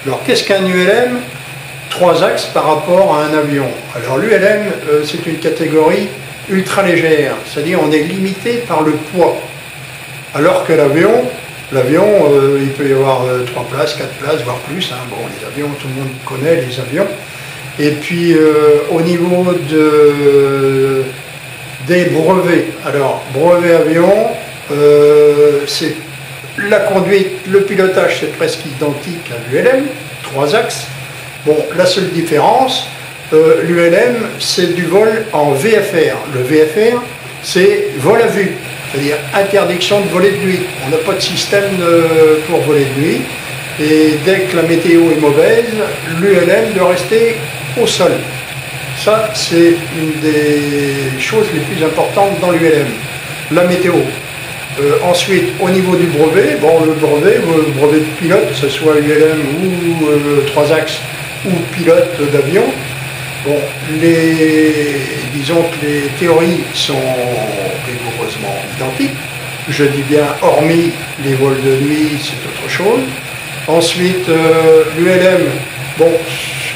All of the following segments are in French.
Alors qu'est-ce qu'un ULM? Trois axes par rapport à un avion. Alors l'ULM, c'est une catégorie ultra légère, c'est-à-dire on est limité par le poids. Alors que l'avion, il peut y avoir 3 places, 4 places, voire plus. Hein. Bon, les avions, tout le monde connaît les avions. Et puis au niveau des brevets, alors brevet avion, c'est la conduite, le pilotage, c'est presque identique à l'ULM, 3 axes. Bon, la seule différence, l'ULM, c'est du vol en VFR. Le VFR, c'est vol à vue, c'est-à-dire interdiction de voler de nuit. On n'a pas de système pour voler de nuit. Et dès que la météo est mauvaise, l'ULM doit rester au sol. Ça, c'est une des choses les plus importantes dans l'ULM, la météo. Ensuite, au niveau du brevet, bon, le brevet de pilote, que ce soit ULM ou 3 axes ou pilote d'avion, bon, disons que les théories sont rigoureusement identiques. Je dis bien hormis les vols de nuit, c'est autre chose. Ensuite, l'ULM, bon,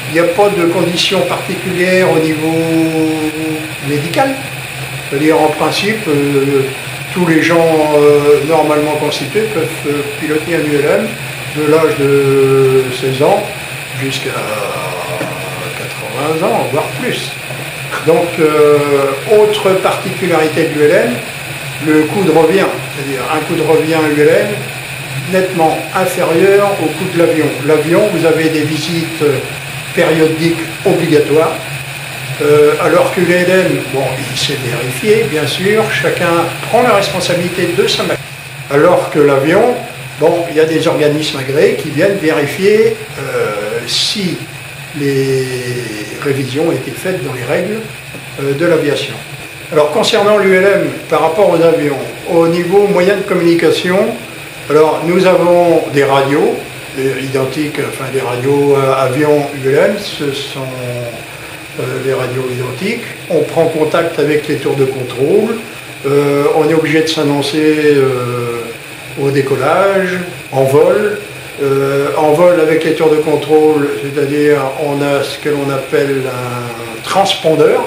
il n'y a pas de conditions particulières au niveau médical. C'est-à-dire, en principe, tous les gens normalement constitués peuvent piloter un ULM de l'âge de 16 ans jusqu'à 80 ans, voire plus. Donc, autre particularité de l'ULM, le coût de revient, c'est-à-dire un coût de revient ULM nettement inférieur au coût de l'avion. L'avion, vous avez des visites périodiques obligatoires, alors que l'ULM, bon, il s'est vérifié, bien sûr, chacun prend la responsabilité de sa machine. Alors que l'avion, bon, il y a des organismes agréés qui viennent vérifier si les révisions ont été faites dans les règles de l'aviation. Alors concernant l'ULM par rapport aux avions, au niveau moyen de communication, alors nous avons des radios identiques, enfin des radios avion ULM, ce sont des radios identiques. On prend contact avec les tours de contrôle, on est obligé de s'annoncer au décollage, en vol avec les tours de contrôle, c'est-à-dire on a ce que l'on appelle un transpondeur,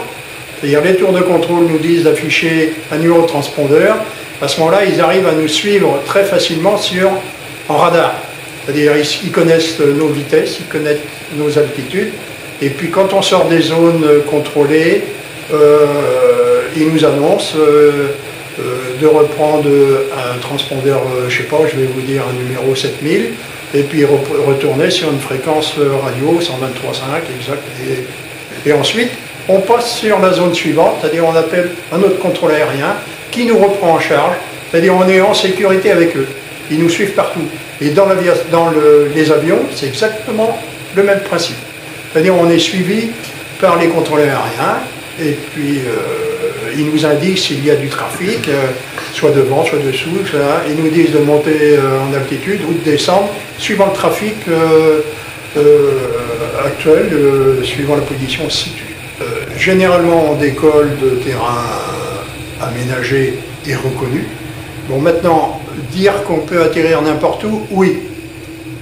c'est-à-dire les tours de contrôle nous disent d'afficher un numéro de transpondeur. À ce moment-là, ils arrivent à nous suivre très facilement en radar. C'est-à-dire ils connaissent nos vitesses, ils connaissent nos altitudes. Et puis quand on sort des zones contrôlées, ils nous annoncent de reprendre un transpondeur, je ne sais pas, je vais vous dire un numéro 7000, et puis retourner sur une fréquence radio 123.5 exact. Et ensuite, on passe sur la zone suivante, c'est-à-dire on appelle un autre contrôle aérien qui nous reprend en charge, c'est-à-dire on est en sécurité avec eux. Ils nous suivent partout. Et dans les avions, c'est exactement le même principe. C'est-à-dire on est suivi par les contrôleurs aériens, et puis ils nous indiquent s'il y a du trafic, soit devant, soit dessous, ils nous disent de monter en altitude ou de descendre, suivant le trafic actuel, suivant la position située. Généralement, on décolle de terrain aménagé et reconnu. Bon, maintenant, dire qu'on peut atterrir n'importe où, oui.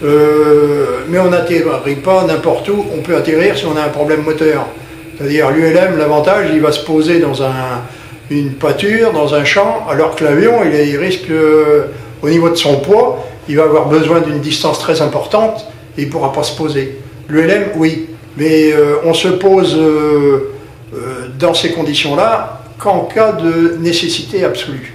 Mais on n'atterrit pas n'importe où, on peut atterrir si on a un problème moteur. C'est-à-dire, l'ULM, l'avantage, il va se poser dans une pâture, dans un champ, alors que l'avion, il risque, au niveau de son poids, il va avoir besoin d'une distance très importante et il ne pourra pas se poser. L'ULM, oui. Mais on se pose dans ces conditions-là qu'en cas de nécessité absolue.